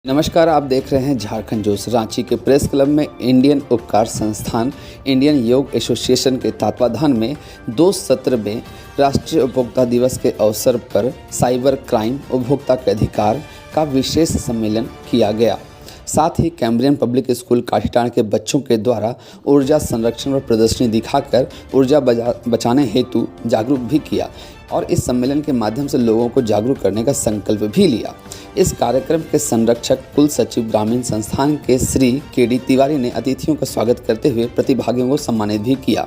नमस्कार, आप देख रहे हैं झारखंड जोश। रांची के प्रेस क्लब में इंडियन उपकार संस्थान इंडियन योग एसोसिएशन के तत्वाधान में 2 सत्र में राष्ट्रीय उपभोक्ता दिवस के अवसर पर साइबर क्राइम उपभोक्ता के अधिकार का विशेष सम्मेलन किया गया। साथ ही कैम्ब्रियन पब्लिक स्कूल काठीटाण के बच्चों के द्वारा ऊर्जा संरक्षण और प्रदर्शनी दिखाकर ऊर्जा बचाने हेतु जागरूक भी किया और इस सम्मेलन के माध्यम से लोगों को जागरूक करने का संकल्प भी लिया। इस कार्यक्रम के संरक्षक कुल सचिव ग्रामीण संस्थान के श्री के.डी. तिवारी ने अतिथियों का स्वागत करते हुए प्रतिभागियों को सम्मानित भी किया।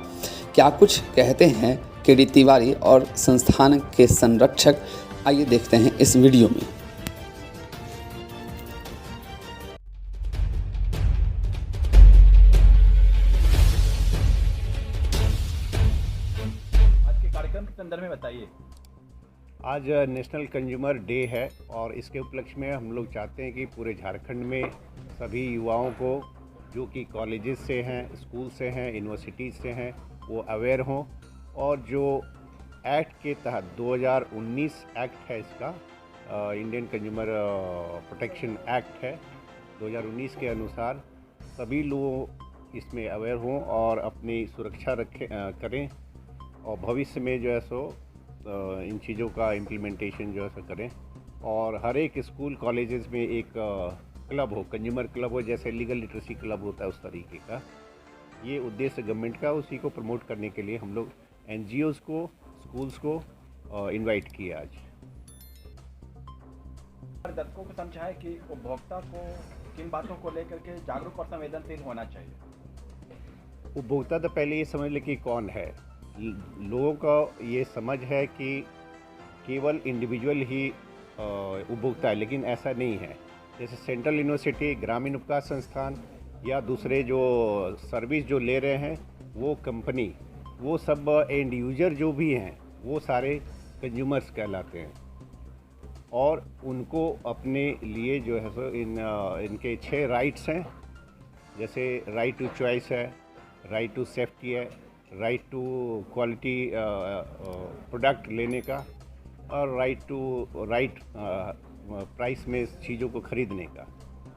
क्या कुछ कहते हैं के.डी. तिवारी और संस्थान के संरक्षक, आइए देखते हैं इस वीडियो में। आज के कार्यक्रम के संदर्भ में बताइए। आज नेशनल कंज्यूमर डे है और इसके उपलक्ष्य में हम लोग चाहते हैं कि पूरे झारखंड में सभी युवाओं को जो कि कॉलेजेस से हैं, स्कूल से हैं, यूनिवर्सिटीज़ से हैं, वो अवेयर हों और जो एक्ट के तहत 2019 एक्ट है, इसका इंडियन कंज्यूमर प्रोटेक्शन एक्ट है 2019 के अनुसार सभी लोग इसमें अवेयर हों और अपनी सुरक्षा करें और भविष्य में जो है सो इन चीज़ों का इम्प्लीमेंटेशन जो है सो करें और हर एक स्कूल कॉलेजेस में एक क्लब हो, कंज्यूमर क्लब हो, जैसे लीगल लिटरेसी क्लब होता है उस तरीके का। ये उद्देश्य गवर्नमेंट का, उसी को प्रमोट करने के लिए हम लोग NGOs को, स्कूल्स को इनवाइट किए आज। दर्शकों को समझाएं कि उपभोक्ता को किन बातों को लेकर के जागरूक और संवेदनशील होना चाहिए। उपभोक्ता तो पहले ये समझ ले कि कौन है। लोगों का ये समझ है कि केवल इंडिविजुअल ही उपभोक्ता है, लेकिन ऐसा नहीं है। जैसे सेंट्रल यूनिवर्सिटी, ग्रामीण उपकार संस्थान या दूसरे जो सर्विस जो ले रहे हैं वो कंपनी, वो सब एंड यूजर जो भी हैं वो सारे कंज्यूमर्स कहलाते हैं और उनको अपने लिए जो है सो इनके 6 राइट्स हैं। जैसे राइट टू चॉइस है, राइट टू सेफ्टी है, राइट टू क्वालिटी प्रोडक्ट लेने का और राइट प्राइस में चीज़ों को ख़रीदने का।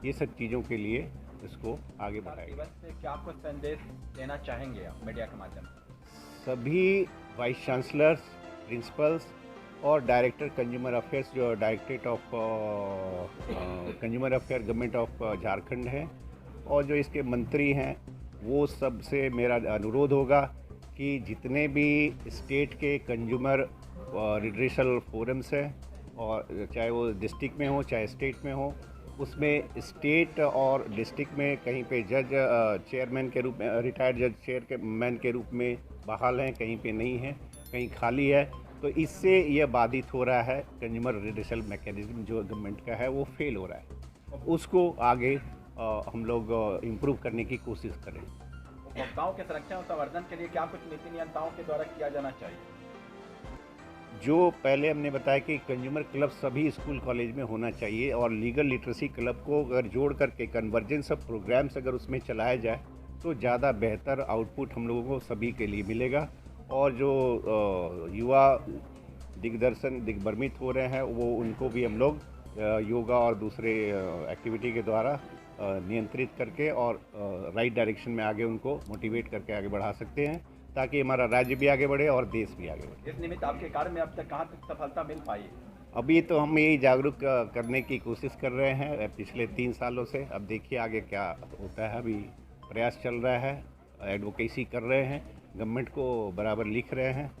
ये सब चीज़ों के लिए इसको आगे बढ़ाएगा। क्या आपको संदेश देना चाहेंगे आप मीडिया के माध्यम से? सभी वाइस चांसलर्स, प्रिंसिपल्स और डायरेक्टर कंज्यूमर अफेयर्स, जो directorate of consumer affair government of Jharkhand है, और जो इसके मंत्री हैं, वो सब से मेरा अनुरोध होगा कि जितने भी स्टेट के कंज्यूमर रिड्रेसल फोरम्स हैं, और चाहे वो डिस्ट्रिक्ट में हो चाहे स्टेट में हो, उसमें स्टेट और डिस्ट्रिक्ट में कहीं पे जज चेयरमैन के रूप में, रिटायर्ड जज चेयरमैन के रूप में बहाल हैं, कहीं पे नहीं है, कहीं खाली है। तो इससे यह बाधित हो रहा है, कंज्यूमर रिड्रेसल मैकेनिज्म जो गवर्नमेंट का है वो फेल हो रहा है। उसको आगे हम लोग इम्प्रूव करने की कोशिश करें। उपभोक्ताओं के संरक्षण और संवर्धन के लिए क्या कुछ नीति नियंताओं के द्वारा किया जाना चाहिए? जो पहले हमने बताया कि कंज्यूमर क्लब सभी स्कूल कॉलेज में होना चाहिए और लीगल लिटरेसी क्लब को अगर जोड़ करके कन्वर्जेंस ऑफ प्रोग्राम्स अगर उसमें चलाया जाए तो ज़्यादा बेहतर आउटपुट हम लोगों को सभी के लिए मिलेगा। और जो युवा दिग्भ्रमित हो रहे हैं वो उनको भी हम लोग योगा और दूसरे एक्टिविटी के द्वारा नियंत्रित करके और राइट डायरेक्शन में आगे उनको मोटिवेट करके आगे बढ़ा सकते हैं, ताकि हमारा राज्य भी आगे बढ़े और देश भी आगे बढ़े। इस निमित्त आपके कार्य में अब तक कहाँ तक सफलता मिल पाई? अभी तो हम यही जागरूक करने की कोशिश कर रहे हैं पिछले 3 सालों से। अब देखिए आगे क्या होता है। अभी प्रयास चल रहा है, एडवोकेसी कर रहे हैं, गवर्नमेंट को बराबर लिख रहे हैं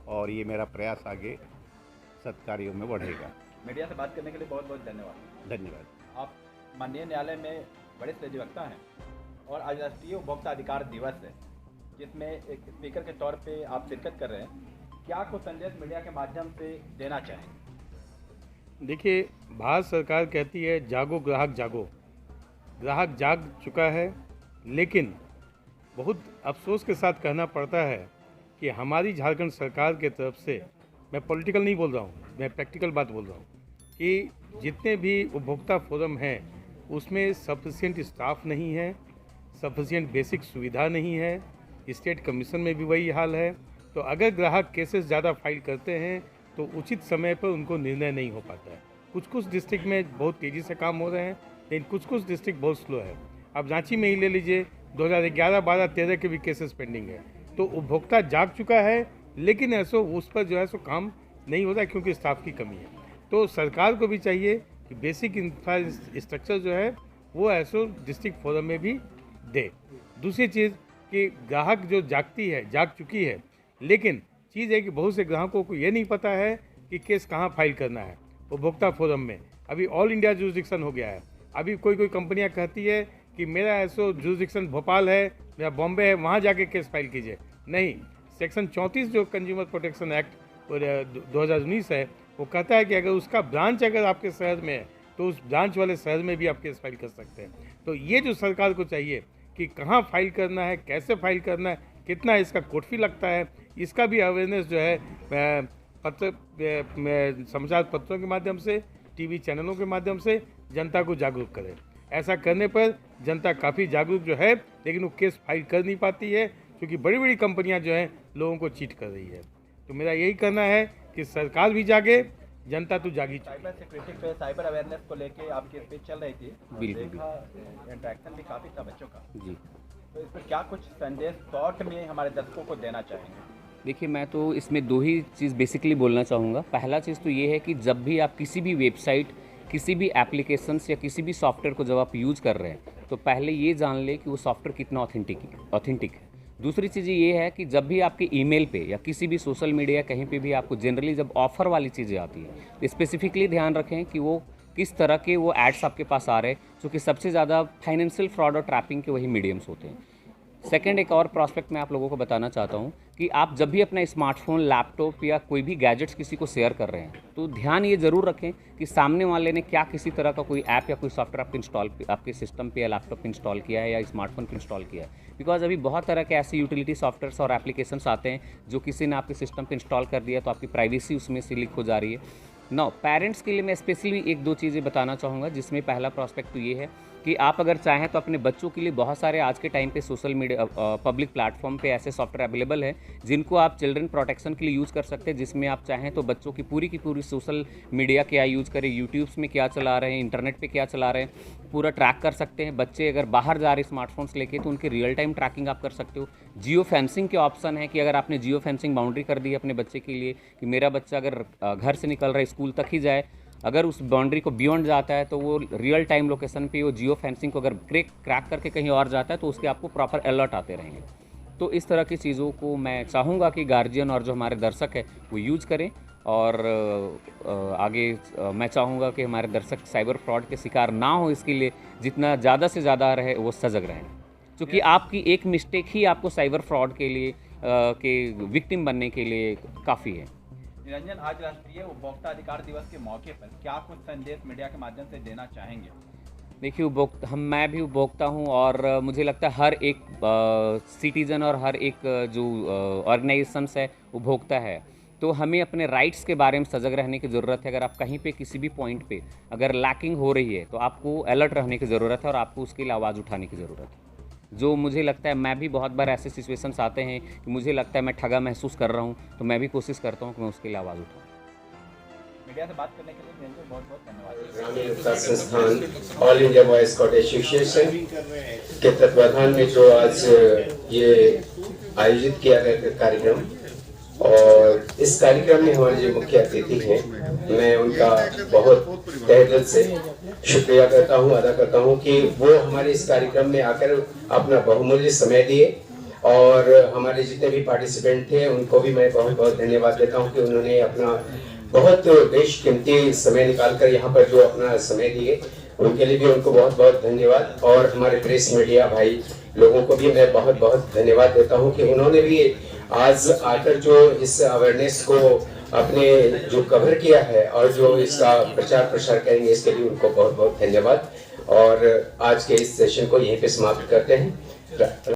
और ये मेरा प्रयास आगे सत्कार्यों में बढ़ेगा। मीडिया से बात करने के लिए बहुत बहुत धन्यवाद। धन्यवाद। आप माननीय न्यायालय में बड़े अधिवक्ता हैं और आज राष्ट्रीय उपभोक्ता अधिकार दिवस है, जिसमें एक स्पीकर के तौर पे आप शिरकत कर रहे हैं। क्या कुछ संदेश मीडिया के माध्यम से देना चाहेंगे? देखिए, भारत सरकार कहती है जागो ग्राहक जागो। ग्राहक जाग चुका है, लेकिन बहुत अफसोस के साथ कहना पड़ता है कि हमारी झारखंड सरकार के तरफ से, मैं पॉलिटिकल नहीं बोल रहा हूँ, मैं प्रैक्टिकल बात बोल रहा हूँ, कि जितने भी उपभोक्ता फोरम हैं उसमें सफिशिएंट स्टाफ नहीं है, सफिशिएंट बेसिक सुविधा नहीं है। स्टेट कमीशन में भी वही हाल है। तो अगर ग्राहक केसेस ज़्यादा फाइल करते हैं तो उचित समय पर उनको निर्णय नहीं हो पाता है। कुछ डिस्ट्रिक्ट में बहुत तेज़ी से काम हो रहे हैं, लेकिन कुछ कुछ डिस्ट्रिक्ट बहुत स्लो है। अब रांची में ही ले लीजिए, 2011, 12, 13 के भी केसेस पेंडिंग है। तो उपभोक्ता जाग चुका है, लेकिन ऐसा उस पर जो है सो काम नहीं होता क्योंकि स्टाफ की कमी है। तो सरकार को भी चाहिए कि बेसिक इंफ्रास्ट्रक्चर जो है वो ऐसो डिस्ट्रिक्ट फोरम में भी दे। दूसरी चीज़ कि ग्राहक जो जाग चुकी है, लेकिन चीज़ है कि बहुत से ग्राहकों को ये नहीं पता है कि केस कहाँ फाइल करना है। उपभोक्ता फोरम में अभी ऑल इंडिया जुरिस्डिक्शन हो गया है। अभी कोई कंपनियां कहती है कि मेरा ऐसो जुरिस्डिक्शन भोपाल है या बॉम्बे है, वहाँ जाके केस फाइल कीजिए। नहीं, सेक्शन 34 जो कंज्यूमर प्रोटेक्शन एक्ट 2019 है, वो कहता है कि अगर उसका ब्रांच अगर आपके शहर में है तो उस ब्रांच वाले शहर में भी आप केस फाइल कर सकते हैं। तो ये जो सरकार को चाहिए कि कहाँ फाइल करना है, कैसे फाइल करना है, कितना इसका कोर्ट फी लगता है, इसका भी अवेयरनेस जो है समाचार पत्रों के माध्यम से, टीवी चैनलों के माध्यम से जनता को जागरूक करें। ऐसा करने पर जनता काफ़ी जागरूक जो है, लेकिन वो केस फाइल कर नहीं पाती है क्योंकि बड़ी बड़ी कंपनियां जो हैं लोगों को चीट कर रही है। तो मेरा यही कहना है कि सरकार भी जागे, जनता तो जागी। साइबर सिक्योरिटी पे, साइबर अवेयरनेस को लेके आपकी स्पीच चल रही थी, बिल्कुल, इंटरेक्शन भी काफ़ी था बच्चों का जी। तो इस पर क्या कुछ संदेश शॉर्ट में हमारे दर्शकों को देना चाहेंगे? देखिए, मैं तो इसमें दो ही चीज़ बेसिकली बोलना चाहूँगा। पहला चीज़ तो ये है कि जब भी आप किसी भी वेबसाइट, किसी भी एप्लीकेशंस या किसी भी सॉफ्टवेयर को जब आप यूज़ कर रहे हैं तो पहले ये जान लें कि वो सॉफ्टवेयर कितना ऑथेंटिक है। दूसरी चीज़ ये है कि जब भी आपके ईमेल पे या किसी भी सोशल मीडिया कहीं पे भी आपको जनरली जब ऑफ़र वाली चीज़ें आती हैं तो स्पेसिफिकली ध्यान रखें कि वो किस तरह के वो एड्स आपके पास आ रहे हैं, क्योंकि सबसे ज़्यादा फाइनेंशियल फ्रॉड और ट्रैपिंग के वही मीडियम्स होते हैं। सेकंड, एक और प्रॉस्पेक्ट मैं आप लोगों को बताना चाहता हूं कि आप जब भी अपना स्मार्टफोन, लैपटॉप या कोई भी गैजेट्स किसी को शेयर कर रहे हैं तो ध्यान ये ज़रूर रखें कि सामने वाले ने क्या किसी तरह का कोई ऐप या कोई सॉफ्टवेयर आपके सिस्टम पे या लैपटॉप पे इंस्टॉल किया है या स्मार्टफोन पे इंस्टॉल किया है। बिकॉज अभी बहुत तरह के ऐसे यूटिलिटी सॉफ्टवेयर्स और एप्लीकेशंस आते हैं जो किसी ने आपके सिस्टम पर इंस्टॉल कर दिया तो आपकी प्राइवेसी उसमें से लीक हो जा रही है। नौ, पेरेंट्स के लिए मैं स्पेशली एक दो चीज़ें बताना चाहूँगा, जिसमें पहला प्रॉस्पेक्ट तो ये है कि आप अगर चाहें तो अपने बच्चों के लिए बहुत सारे आज के टाइम पे सोशल मीडिया पब्लिक प्लेटफॉर्म पे ऐसे सॉफ्टवेयर अवेलेबल है जिनको आप चिल्ड्रन प्रोटेक्शन के लिए यूज़ कर सकते हैं, जिसमें आप चाहें तो बच्चों की पूरी सोशल मीडिया क्या यूज़ करें, यूट्यूब्स में क्या चला रहे हैं, इंटरनेट पे क्या चला रहे हैं, पूरा ट्रैक कर सकते हैं। बच्चे अगर बाहर जा रहे स्मार्टफोन्स लेके तो उनकी रियल टाइम ट्रैकिंग आप कर सकते हो। जियो फेंसिंग के ऑप्शन है कि अगर आपने जियो फेंसिंग बाउंड्री कर दी है अपने बच्चे के लिए कि मेरा बच्चा अगर घर से निकल रहा है स्कूल तक ही जाए, अगर उस बाउंड्री को बियॉन्ड जाता है तो वो रियल टाइम लोकेशन पे वो जियो फेंसिंग को अगर क्रैक करके कहीं और जाता है तो उसके आपको प्रॉपर अलर्ट आते रहेंगे। तो इस तरह की चीज़ों को मैं चाहूँगा कि गार्जियन और जो हमारे दर्शक है वो यूज़ करें। और आगे मैं चाहूँगा कि हमारे दर्शक साइबर फ्रॉड के शिकार ना हो, इसके लिए जितना ज़्यादा से ज़्यादा रहे वो सजग रहें, क्योंकि आपकी एक मिस्टेक ही आपको साइबर फ्रॉड के लिए के विक्टिम बनने के लिए काफ़ी है। निरंजन, आज राष्ट्रीय उपभोक्ता अधिकार दिवस के मौके पर क्या कुछ संदेश मीडिया के माध्यम से देना चाहेंगे? देखिए, मैं भी उपभोक्ता हूं और मुझे लगता है हर एक सिटीज़न और हर एक जो ऑर्गेनाइजेशंस है उपभोक्ता है, तो हमें अपने राइट्स के बारे में सजग रहने की ज़रूरत है। अगर आप कहीं पे किसी भी पॉइंट पे अगर लैकिंग हो रही है तो आपको अलर्ट रहने की ज़रूरत है और आपको उसके लिए आवाज़ उठाने की ज़रूरत है। जो मुझे लगता है, मैं भी बहुत बार ऐसे सिचुएशंस आते हैं कि मुझे लगता है मैं ठगा महसूस कर रहा हूँ, तो मैं भी कोशिश करता हूँ कि मैं उसके लिए आवाज़ उठाऊँ। मीडिया से बात करने के लिए निरंजन बहुत बहुत धन्यवाद। ग्रामीण विकास संस्थान all India boys scout association के तत्वाधान में जो आज ये आयोजित किया गया कार्यक्रम, और इस कार्यक्रम में हमारे जो मुख्य अतिथि हैं, मैं उनका बहुत तहे दिल से शुक्रिया करता हूं, अदा करता हूं कि वो हमारे इस कार्यक्रम में आकर अपना बहुमूल्य समय दिए। और हमारे जितने भी पार्टिसिपेंट थे उनको भी मैं बहुत बहुत धन्यवाद देता हूं कि उन्होंने अपना बहुत बेशकीमती समय निकालकर यहाँ पर जो अपना समय दिए, उनके लिए भी उनको बहुत बहुत धन्यवाद। और हमारे प्रेस मीडिया भाई लोगों को भी मैं बहुत बहुत धन्यवाद देता हूँ कि उन्होंने भी आज आकर जो इस अवेयरनेस को अपने जो कवर किया है और जो इसका प्रचार प्रसार करेंगे, इसके लिए उनको बहुत बहुत धन्यवाद। और आज के इस सेशन को यहीं पे समाप्त करते हैं।